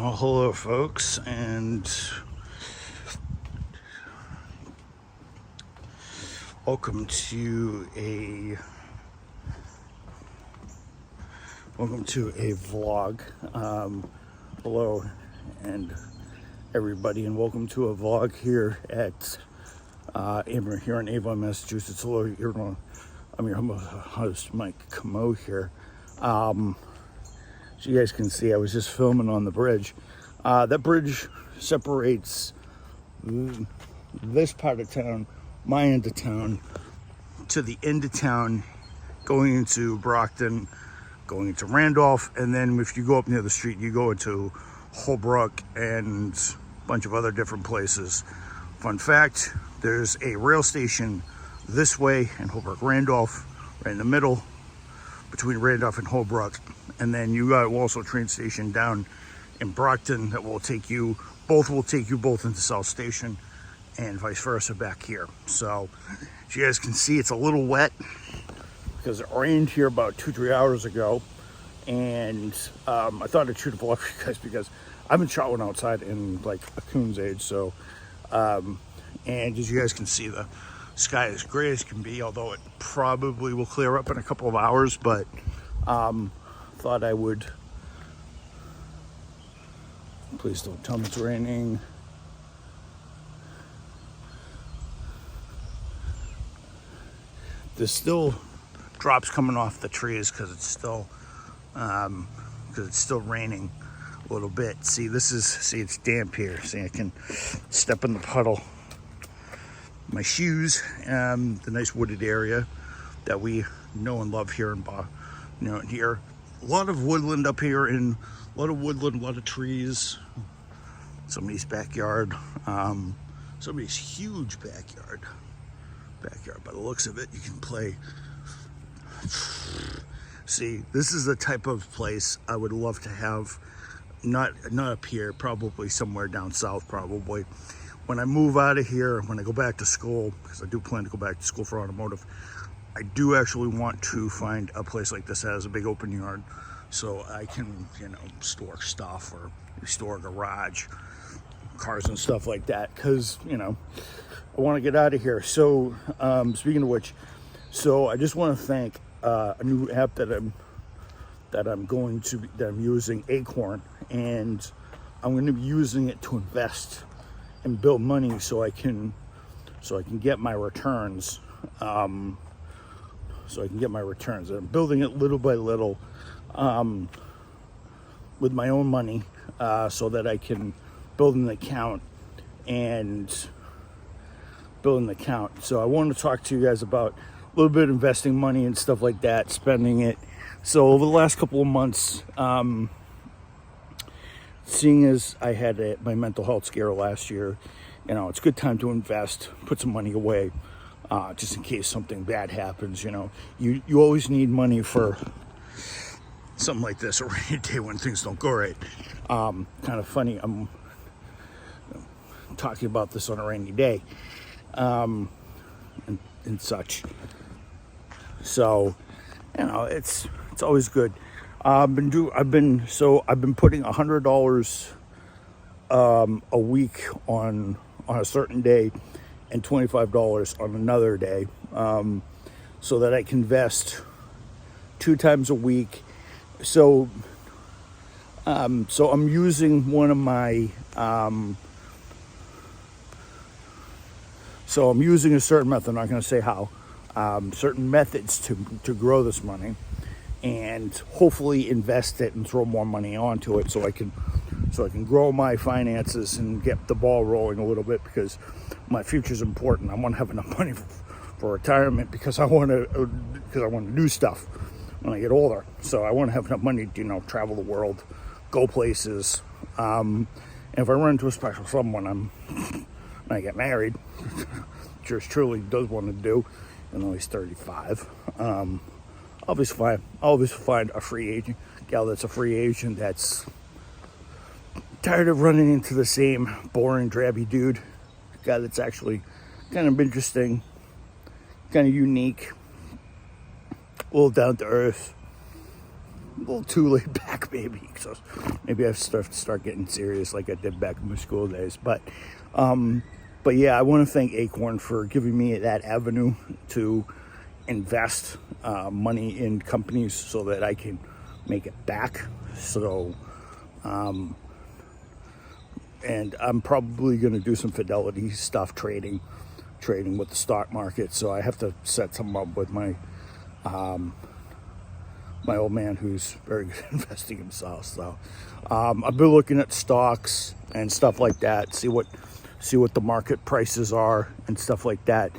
Well, hello folks, and welcome to a vlog. Hello and everybody, and welcome to a vlog here at here in Avon, Massachusetts. Hello, I'm your host, Mike Camo here. So you guys can see, I was just filming on the bridge. That bridge separates this part of town, my end of town, to the end of town, going into Brockton, going into Randolph, and then if you go up near the street, you go into Holbrook and a bunch of other different places. Fun fact, there's a rail station this way in Holbrook, Randolph, right in the middle, between Randolph and Holbrook. And then you got also a train station down in Brockton that will take you both into South Station, and vice versa back here. So as you guys can see, it's a little wet because it rained here about 2-3 hours ago. And I thought I'd shoot a vlog for you guys because I haven't shot one outside in like a coon's age. So and as you guys can see, the sky is gray as can be, although it probably will clear up in a couple of hours. But thought I would, please don't tell me it's raining. There's still drops coming off the trees because it's still raining a little bit. See, it's damp here. See, I can step in the puddle. My shoes, the nice wooded area that we know and love here in here. A lot of woodland up here, a lot of trees. Somebody's backyard, somebody's huge backyard. By the looks of it, you can play. See, this is the type of place I would love to have. Not up here, probably somewhere down south, probably. When I move out of here, when I go back to school, because I do plan to go back to school for automotive, I do actually want to find a place like this that has a big open yard, so I can, store stuff or store a garage, cars and stuff like that, because, I want to get out of here. So, speaking of which, so I just want to thank a new app that I'm using, Acorn, and I'm going to be using it to invest and build money so I can get my returns. I'm building it little by little with my own money so that I can build an account. So I want to talk to you guys about a little bit of investing money and stuff like that, spending it. So over the last couple of months, seeing as I had my mental health scare last year, it's a good time to invest, put some money away, just in case something bad happens. You always need money for something like this, a rainy day when things don't go right. Kind of funny, I'm talking about this on a rainy day, and such. So, it's always good. I've been putting $100 a week on a certain day, and $25 on another day, so that I can invest 2 times a week. So I'm using one of my so I'm using a certain method. I'm not going to say how. Certain methods to grow this money, and hopefully invest it and throw more money onto it so I can grow my finances and get the ball rolling a little bit, because my future is important. I want to have enough money for retirement, because I want to do stuff when I get older. So I want to have enough money to travel the world, go places, and if I run into a special someone when I get married, which yours truly does want to do, and he's 35. I'll always find a free agent, gal that's a free agent that's tired of running into the same boring, drabby dude. A guy that's actually kind of interesting, kind of unique, a little down to earth, a little too laid back back, maybe. So maybe I have to start getting serious like I did back in my school days. But yeah, I want to thank Acorn for giving me that avenue to invest money in companies so that I can make it back. So, and I'm probably going to do some Fidelity stuff, trading with the stock market. So I have to set something up with my old man who's very good at investing himself. So I've been looking at stocks and stuff like that, see what the market prices are and stuff like that.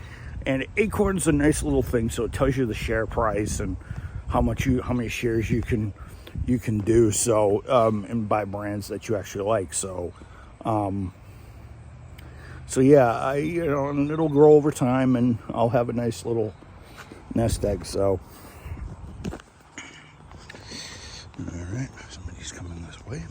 And Acorn's a nice little thing, so it tells you the share price and how many shares you can do. So and buy brands that you actually like. So yeah, and it'll grow over time, and I'll have a nice little nest egg. So all right, somebody's coming this way.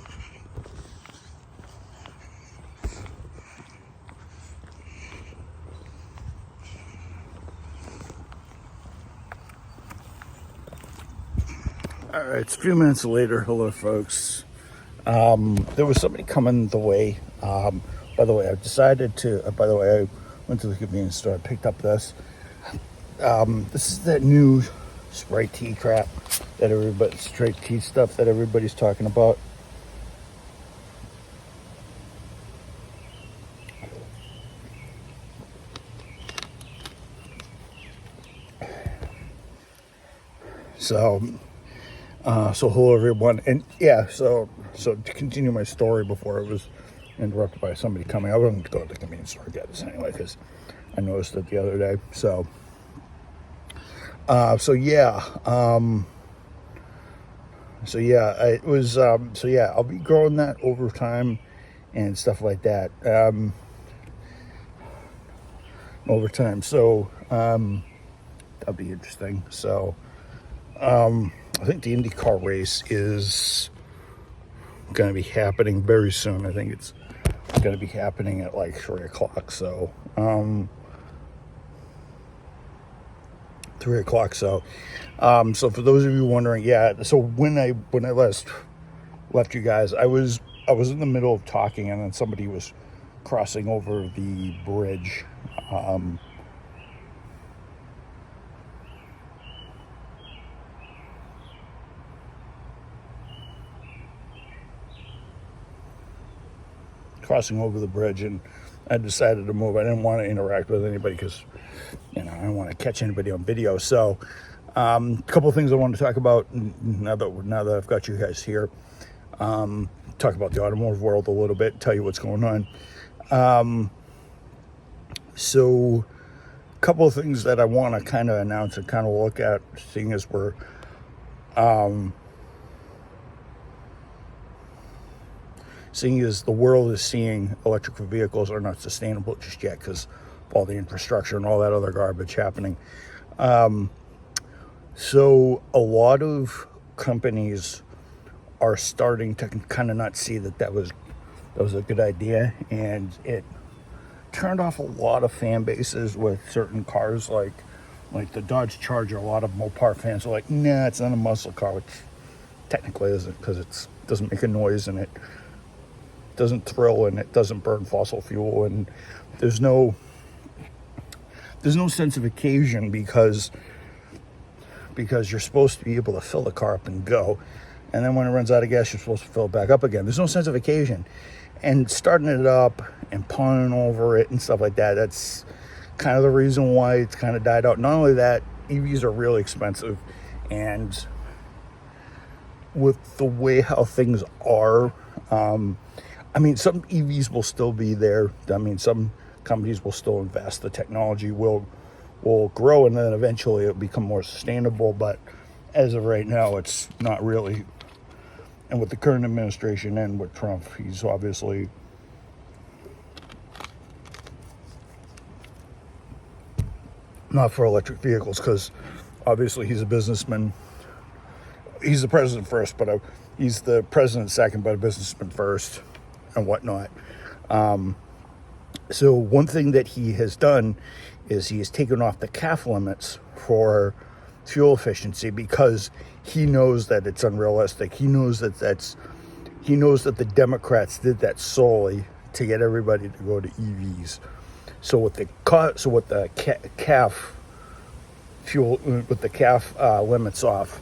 All right, it's a few minutes later. Hello, folks. There was somebody coming the way. By the way, I've decided to. By the way, I went to the convenience store. I picked up this. This is that new Sprite tea crap straight tea stuff that everybody's talking about. So hello everyone, and yeah, so to continue my story before it was interrupted by somebody coming, I wasn't going to the convenience store to get this anyway because I noticed it the other day. So yeah, I'll be growing that over time and stuff like that. Over time, so that'll be interesting. So I think the IndyCar race is going to be happening very soon. I think it's going to be happening at like 3 o'clock. So 3 o'clock. So so for those of you wondering, yeah. So when I left you guys, I was in the middle of talking, and then somebody was crossing over the bridge. Crossing over the bridge, and I decided to move. I didn't want to interact with anybody because, I don't want to catch anybody on video. So, a couple of things I wanted to talk about now that I've got you guys here. Talk about the automotive world a little bit, tell you what's going on. So, a couple of things that I want to kind of announce and kind of look at, seeing as we're seeing as the world is seeing electric vehicles are not sustainable just yet because of all the infrastructure and all that other garbage happening. So a lot of companies are starting to kind of not see that was a good idea, and it turned off a lot of fan bases with certain cars like the Dodge Charger. A lot of Mopar fans are like, nah, it's not a muscle car, which technically isn't, because it doesn't make a noise and it doesn't thrill and it doesn't burn fossil fuel, and there's no sense of occasion because you're supposed to be able to fill the car up and go, and then when it runs out of gas you're supposed to fill it back up again. There's no sense of occasion, and starting it up and pawing over it and stuff like that, that's kind of the reason why it's kind of died out. Not only that, EVs are really expensive, and with the way how things are, some EVs will still be there. Some companies will still invest. The technology will grow, and then eventually it'll become more sustainable. But as of right now, it's not really. And with the current administration and with Trump, he's obviously not for electric vehicles, because obviously he's a businessman. He's the president first, but he's the president second, but a businessman first, and whatnot. So one thing that he has done is he has taken off the CAF limits for fuel efficiency because he knows that it's unrealistic. He knows that the Democrats did that solely to get everybody to go to EVs. So with the CAF fuel, with the CAF limits off,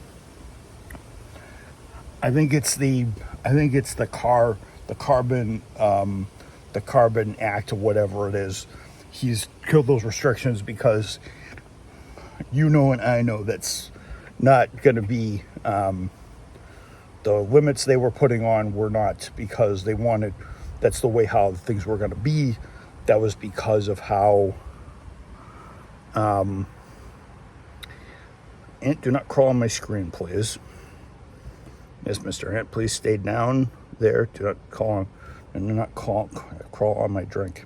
I think it's the carbon act or whatever it is. He's killed those restrictions because you know and I know that's not going to be the limits they were putting on were not because they wanted, that's the way how things were going to be. That was because of how and do not crawl on my screen, please. Yes, Mr. Ant, please stay down there. Do not crawl on my drink.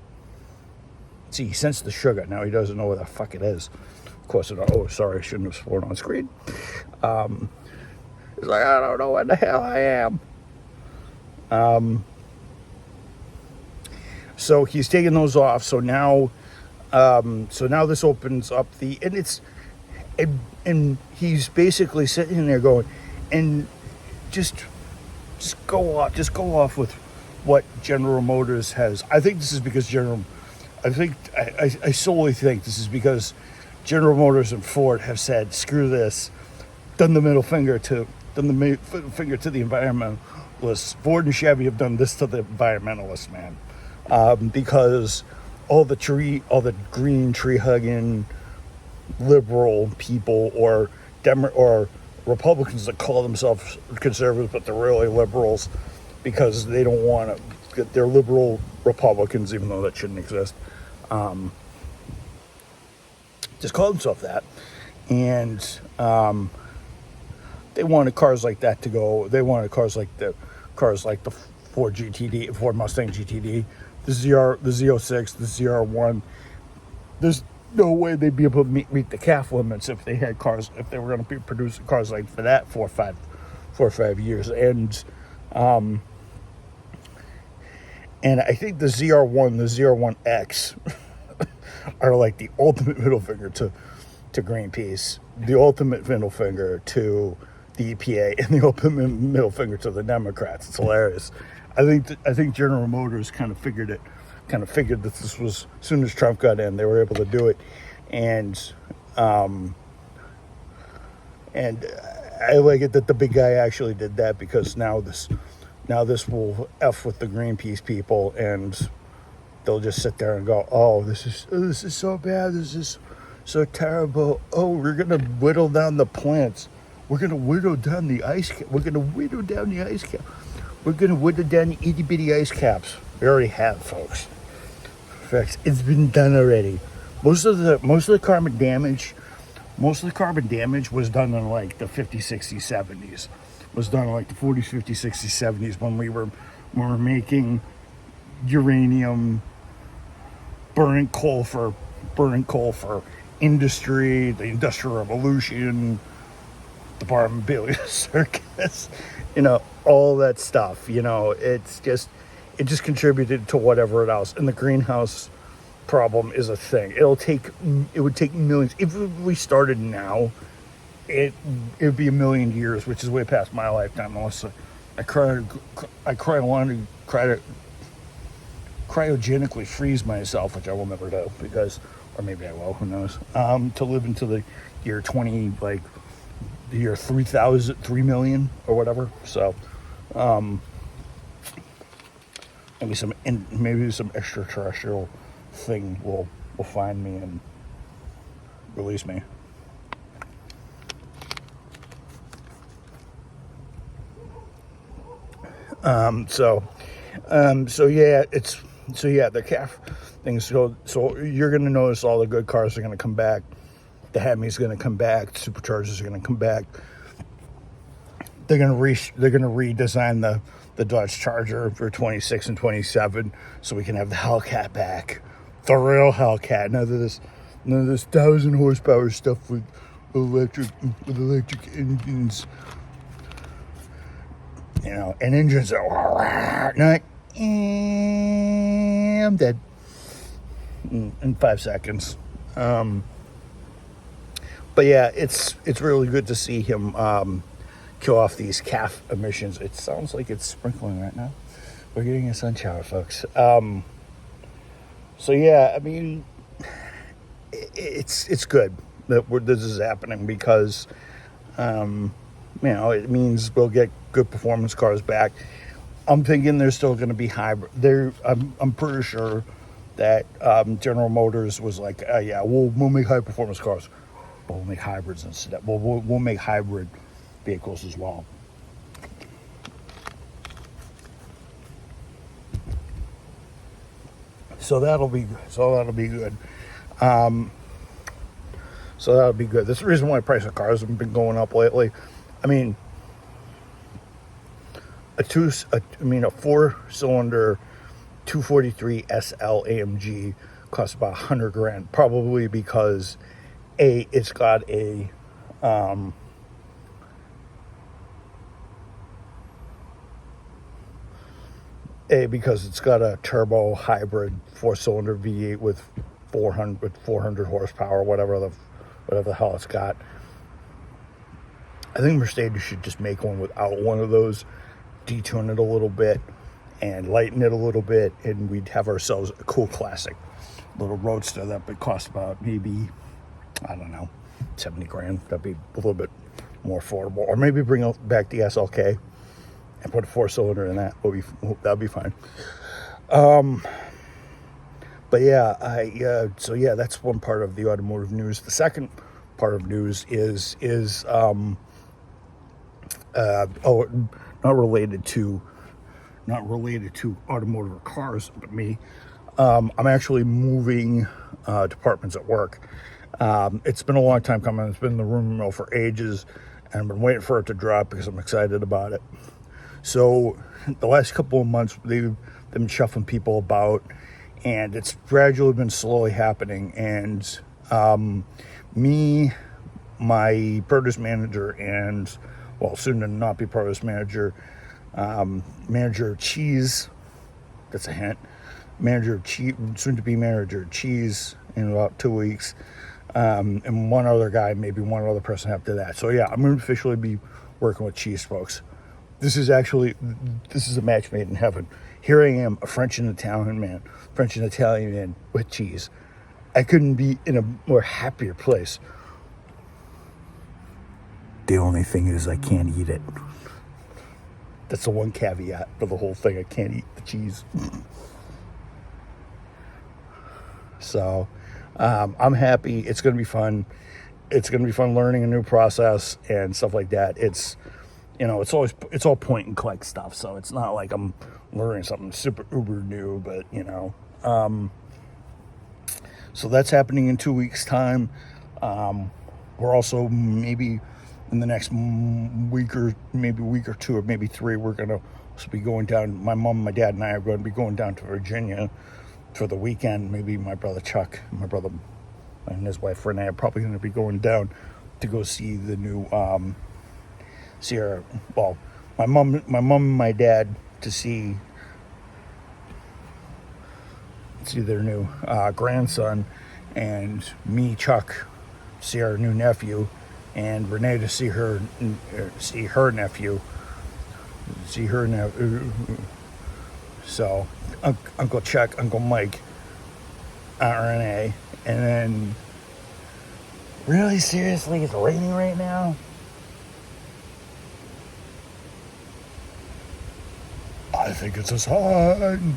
See, he sensed the sugar. Now he doesn't know where the fuck it is. Of course, oh, sorry, I shouldn't have sworn on screen. He's like, I don't know what the hell I am. So he's taking those off. So now this opens up and he's basically sitting there going, and just go off with what General Motors has. I think this is because I solely think this is because General Motors and Ford have said, screw this, done the middle finger to the environmentalists. Ford and Chevy have done this to the environmentalists, man. Because all the green tree hugging liberal people or Republicans that call themselves conservatives, but they're really liberals because they don't want to. They're liberal Republicans, even though that shouldn't exist. Just call themselves that, and they wanted cars like that to go. They wanted cars like the Ford GTD, Ford Mustang GTD, the Z06, the ZR1. There's no way they'd be able to meet the CAF limits if they had cars, if they were going to be producing cars like for that 4 or 5 years. And I think the ZR1, the ZR1X are like the ultimate middle finger to Greenpeace, the ultimate middle finger to the EPA, and the ultimate middle finger to the Democrats. It's hilarious. I think General Motors kind of figured that this was, as soon as Trump got in, they were able to do it. And I like it that the big guy actually did that, because now this will F with the Greenpeace people, and they'll just sit there and go, oh, this is so bad, this is so terrible. Oh, we're gonna whittle down the plants. We're gonna whittle down the ice cap. We're gonna whittle down the ice cap. We're gonna whittle down the itty bitty ice caps. We already have, folks. In fact, it's been done already. Most of the carbon damage was done in like the 50s, 60s, 70s. Was done in like the 40s, 50s, 60s, 70s when we were making uranium, burning coal for industry, the Industrial Revolution, the Barnum-Bailey Circus, all that stuff. It just contributed to whatever else. And the greenhouse problem is a thing. It would take millions. If we started now, it would be a million years, which is way past my lifetime. Unless I want to cryogenically freeze myself, which I will never do, or maybe I will, who knows, to live into the year 20, like the year 3 million or whatever. So maybe some extraterrestrial thing will find me and release me. The CAF things. So you're going to notice all the good cars are going to come back. The Hemi's going to come back. The Superchargers are going to come back. They're going to redesign the Dodge Charger for 26 and 27, so we can have the Hellcat back, the real Hellcat. None of this 1,000 horsepower stuff with electric engines. And engines are not. I'm dead in 5 seconds. But yeah, it's really good to see him kill off these calf emissions. It sounds like it's sprinkling right now. We're getting a sun shower, folks. So yeah, I mean, it's good that this is happening because it means we'll get good performance cars back. I'm thinking there's still going to be hybrid. I'm pretty sure that General Motors was like, yeah, we'll make high performance cars, but we'll make hybrids instead. We'll make hybrid vehicles as well. So that'll be good. So that'll be good. That's the reason why the price of cars have been going up lately. I mean, a 4-cylinder 243 SL AMG costs about $100,000, probably because it's got because it's got a turbo hybrid 4-cylinder V8 with 400 horsepower, whatever the hell it's got. I think Mercedes should just make one without one of those, detune it a little bit, and lighten it a little bit, and we'd have ourselves a cool classic little roadster that would cost about maybe, I don't know, $70,000. That'd be a little bit more affordable. Or maybe bring back the SLK and put a 4-cylinder in that. That'd be fine. But yeah, so yeah, that's one part of the automotive news. The second part of news is not related to automotive or cars, but me. I'm actually moving departments at work. It's been a long time coming. It's been in the rumor mill for ages, and I've been waiting for it to drop because I'm excited about it. So the last couple of months, they've been shuffling people about, and it's gradually been slowly happening. And me, my produce manager, and, well, soon to not be produce manager, manager of cheese, that's a hint, manager of cheese, soon to be manager of cheese in about 2 weeks, and one other guy, maybe one other person after that. So yeah, I'm going to officially be working with cheese folks. This is a match made in heaven. Here I am, a French and Italian man with cheese. I couldn't be in a more happier place. The only thing is I can't eat it. That's the one caveat for the whole thing. I can't eat the cheese. So I'm happy. It's going to be fun. It's going to be fun learning a new process and stuff like that. It's all point and click stuff. So it's not like I'm learning something super uber new, but so that's happening in 2 weeks' time. We're also maybe in the next week or two, or maybe 3, we're going to be going down. My mom, my dad, and I are going to be going down to Virginia for the weekend. Maybe my brother Chuck, my brother, and his wife Renee are probably going to be going down to go see the new my mom and my dad to see their new grandson, and me, Chuck, see our new nephew, and Renee to see her nephew. So Uncle Chuck, Uncle Mike, Aunt Renee, and then really seriously, it's raining right now. I think it's a sign.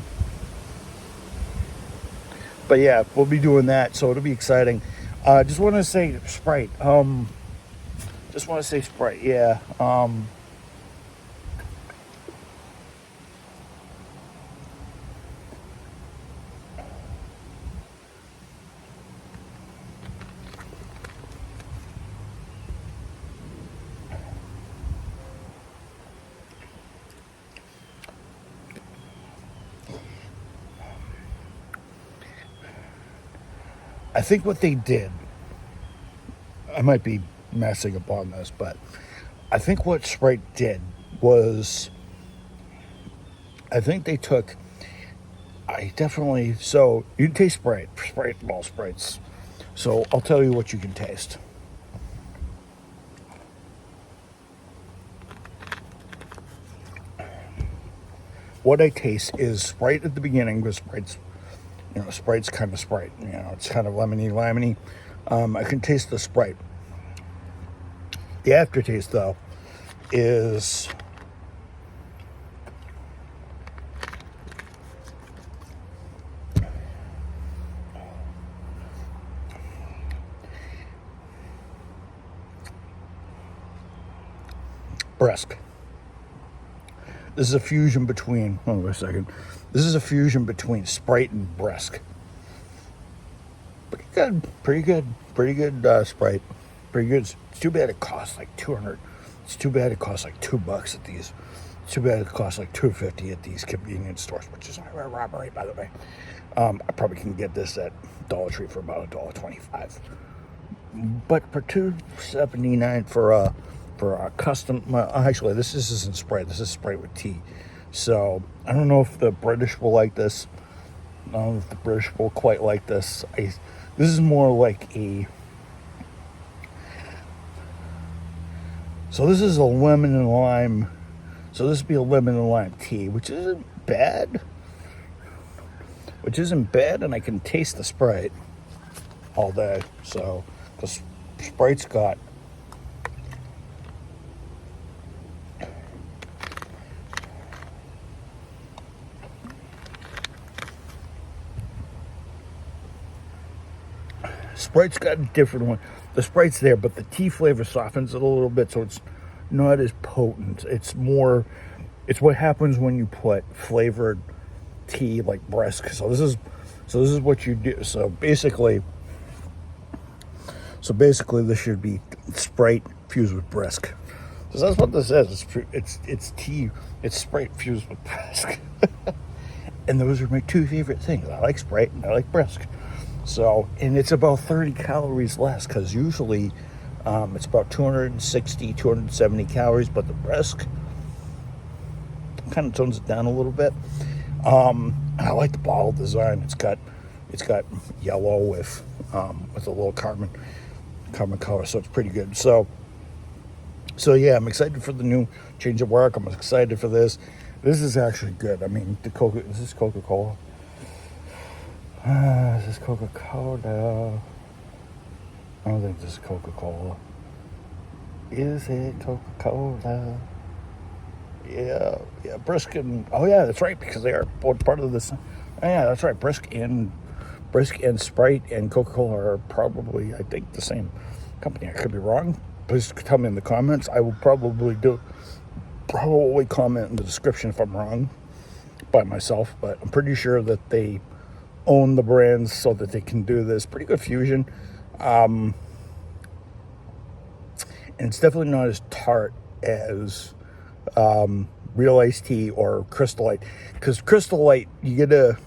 But yeah, we'll be doing that, so it'll be exciting. Just want to say Sprite. Yeah. I think what they did, I might be messing up on this, but I think what Sprite did was, I think they took, so you can taste Sprite, all Sprites. So I'll tell you what you can taste. what I taste is Sprite at the beginning, because Sprite's kind of Sprite. It's kind of lemony. I can taste the Sprite. The aftertaste, though, is brisk. This is a fusion between, wait a second. This is a fusion between Sprite and brisk. Pretty good Sprite. Pretty good. It's too bad it costs like 200. It's too bad it costs like $2 at these. It's too bad it costs like $2.50 at these convenience stores, which is a robbery, by the way. I probably can get this at Dollar Tree for about $1.25. But for $2.79 for a custom, actually this isn't Sprite. This is Sprite with tea. So I don't know if the British will like this. I don't know if the British will quite like this. This is more like a. So this is a lemon and lime. So this would be a lemon and lime tea, which isn't bad. And I can taste the Sprite all day. So, because Sprite's got. Sprite's got a different one. The Sprite's there, but the tea flavor softens it a little bit, so it's not as potent. It's what happens when you put flavored tea like brisk. So this is what you do. So basically this should be Sprite fused with brisk. So that's what this is. It's tea. It's Sprite fused with brisk. And those are my two favorite things. I like Sprite and I like brisk. So, and it's about 30 calories less, because usually it's about 260, 270 calories, but the brisk kind of tones it down a little bit. And I like the bottle design. It's got yellow with a little carbon color, so it's pretty good. So yeah, I'm excited for the new change of work. I'm excited for this. This is actually good. I mean, this is Coca-Cola. This is Coca-Cola. I don't think this is Coca-Cola. Is it Coca-Cola? Yeah, brisk and that's right, because they are both part of this. Oh, yeah, that's right. Brisk and Sprite and Coca-Cola are probably, I think, the same company. I could be wrong. Please tell me in the comments. I will probably comment in the description if I'm wrong by myself, but I'm pretty sure that they own the brands so that they can do this. Pretty good fusion. And it's definitely not as tart as real iced tea or Crystal Light. Because Crystal Light, you gotta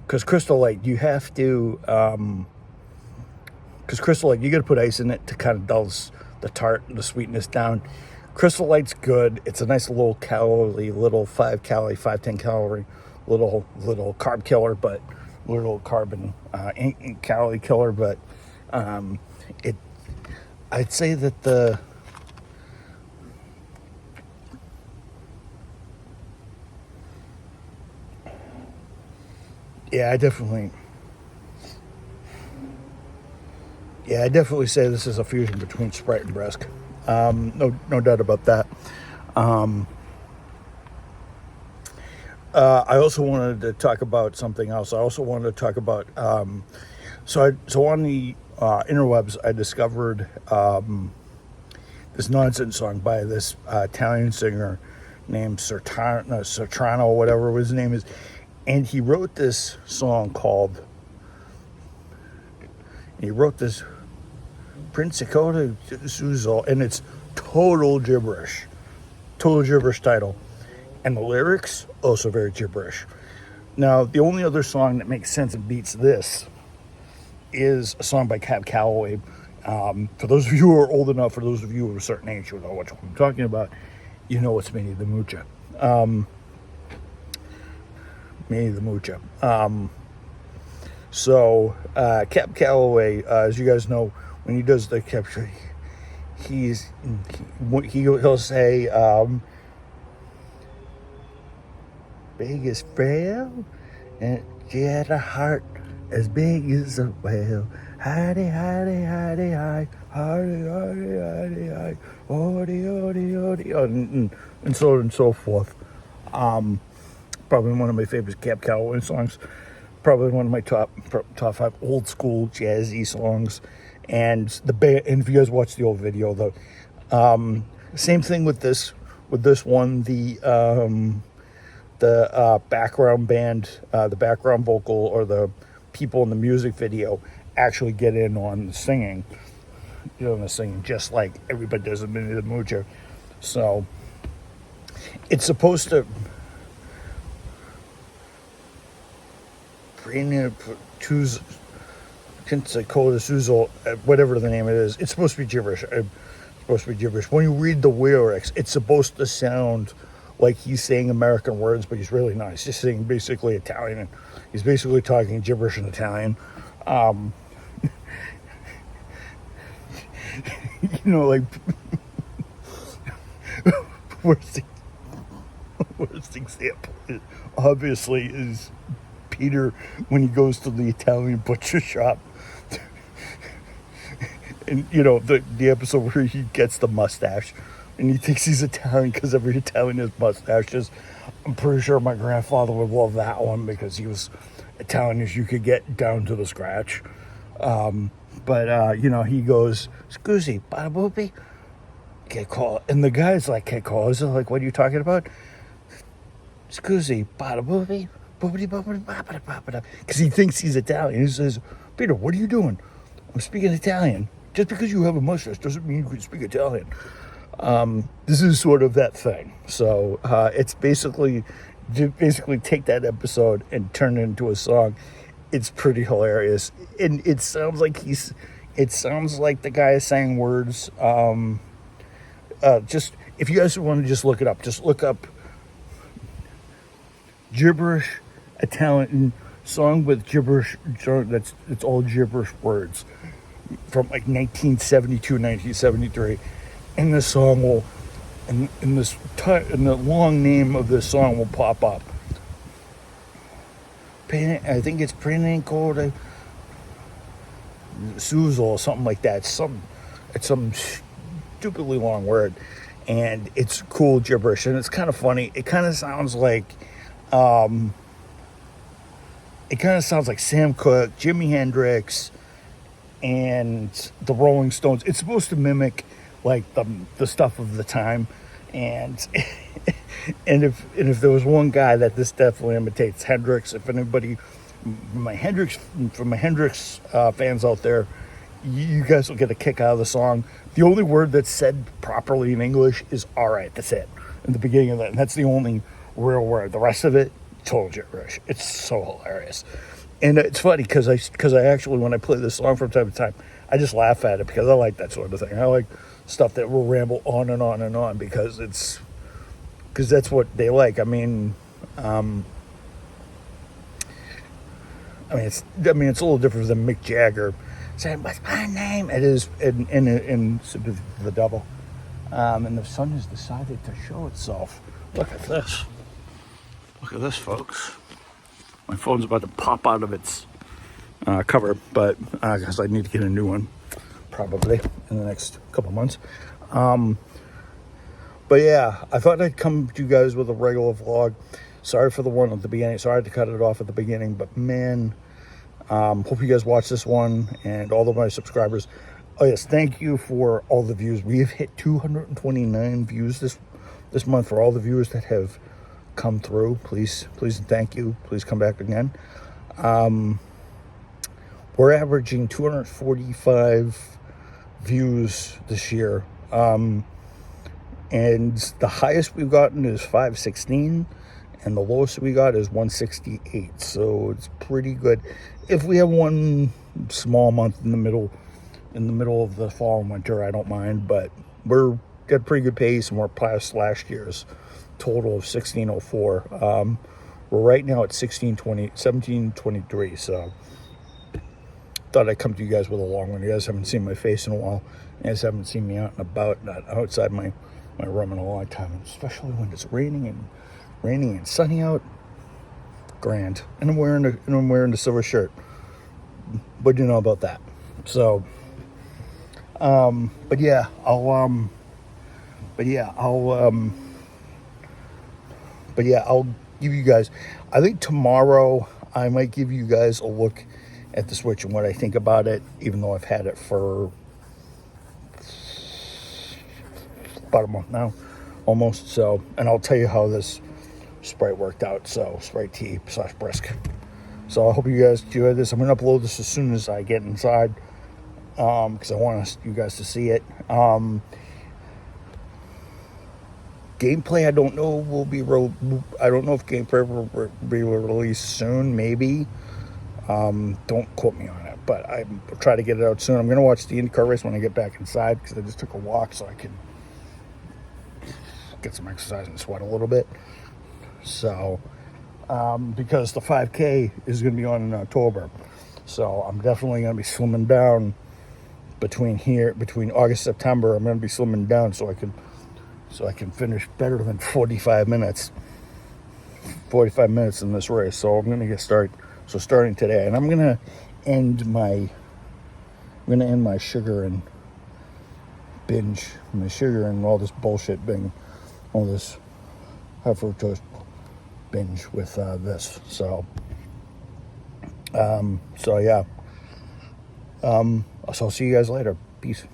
put ice in it to kind of dulls the tart and the sweetness down. Crystal Light's good. It's a nice little 510 calorie, little carb killer, but little carbon calorie killer. But I'd say that I definitely say this is a fusion between Sprite and brisk. No doubt about that. I also wanted to talk about something else. I also wanted to talk about so on the interwebs, I discovered this nonsense song by this Italian singer named Sertrano, whatever his name is, and he wrote this song called. He wrote this Princicota Suzol, and it's total gibberish title. And the lyrics, also very gibberish. Now, the only other song that makes sense and beats this is a song by Cab Calloway. For those of you who are old enough, for those of you of a certain age who know what I'm talking about, you know it's Manny the Mucha. So Cab Calloway, as you guys know, when he does the capture, he'll say, big as frail, and she had a heart as big as a whale. Hidey, hidey, hidey, hi, hidey, hidey, hidey, hi, odie, odie, odie, and so on and so forth. Probably one of my favorite Cab Calloway songs. Probably one of my top 5 old school jazzy songs. And and if you guys watch the old video, the same thing with this one. The background band, the background vocal, or the people in the music video actually get in on the singing. The singing just like everybody does in Minnie the Moocher. So it's supposed to whatever the name it is. It's supposed to be gibberish. When you read the lyrics, it's supposed to sound like he's saying American words, but he's really not. He's just saying basically Italian, and he's basically talking gibberish in Italian. Like worst example obviously is Peter when he goes to the Italian butcher shop. And the episode where he gets the mustache and he thinks he's Italian because every Italian has mustaches. I'm pretty sure my grandfather would love that one because he was Italian as you could get, down to the scratch. But he goes, "Scusi, bada boopy, can't call." And the guy's like, "Can't call." Is like, "What are you talking about?" "Scusi, bada boopy, boopity boopity boopity boopity," because he thinks he's Italian. He says, "Peter, what are you doing? I'm speaking Italian. Just because you have a mustache doesn't mean you can speak Italian." This is sort of that thing. So it's basically take that episode and turn it into a song. It's pretty hilarious, and it sounds like the guy is saying words. Just if you guys want to just look it up, just look up gibberish Italian song with gibberish. It's all gibberish words from like 1972, 1973, and this song will, and the long name of this song will pop up. I think it's Prenencoda Suzel or something like that. It's some stupidly long word, and it's cool gibberish, and it's kind of funny. It kind of sounds like Sam Cooke, Jimi Hendrix, and the Rolling Stones. It's supposed to mimic like the stuff of the time, and and if there was one guy that this definitely imitates, Hendrix. If anybody, from my Hendrix fans out there, you guys will get a kick out of the song. The only word that's said properly in English is "all right." That's it in the beginning of that, and that's the only real word. The rest of it, total gibberish. It's so hilarious, and it's funny because I actually, when I play this song from time to time, I just laugh at it because I like that sort of thing. I like stuff that will ramble on and on and on because that's what they like. It's a little different than Mick Jagger saying, "What's my name?" It is in Sympathy for the Devil. And the sun has decided to show itself. Look at this. Look at this, folks. My phone's about to pop out of its cover, but because I need to get a new one probably in the next couple months. But yeah, I thought I'd come to you guys with a regular vlog. Sorry for the one at the beginning. Sorry to cut it off at the beginning, but man, hope you guys watch this one and all of my subscribers. Oh yes, thank you for all the views. We have hit 229 views this month. For all the viewers that have come through, please and thank you. Please come back again. We're averaging 245 views this year. And the highest we've gotten is 516, and the lowest we got is 168. So it's pretty good. If we have one small month in the middle of the fall and winter, I don't mind. But we're got a pretty good pace, and we're past last year's total of 1604. We're right now at 1723. So thought I'd come to you guys with a long one. You guys haven't seen my face in a while. You guys haven't seen me out and about, not outside my room in a long time, especially when it's raining and sunny out. grand, and I'm wearing the silver shirt. What do you know about that? So, but yeah, I'll give you guys. I think tomorrow I might give you guys a look at the Switch and what I think about it, even though I've had it for about a month now, almost. So, and I'll tell you how this Sprite worked out. So, Sprite tea / brisk. So I hope you guys enjoy this. I'm going to upload this as soon as I get inside, because I want you guys to see it. Gameplay, I don't know, I don't know if gameplay will be released soon, maybe. Don't quote me on it, but I'll try to get it out soon. I'm going to watch the IndyCar race when I get back inside, because I just took a walk so I can get some exercise and sweat a little bit. So, because the 5K is going to be on in October. So I'm definitely going to be slimming down between August, September. I'm going to be slimming down so I can finish better than 45 minutes in this race. So I'm going to get started. So starting today, and I'm going to end my sugar and binge, my sugar and all this bullshit all this high fructose binge with this. So yeah. So I'll see you guys later. Peace.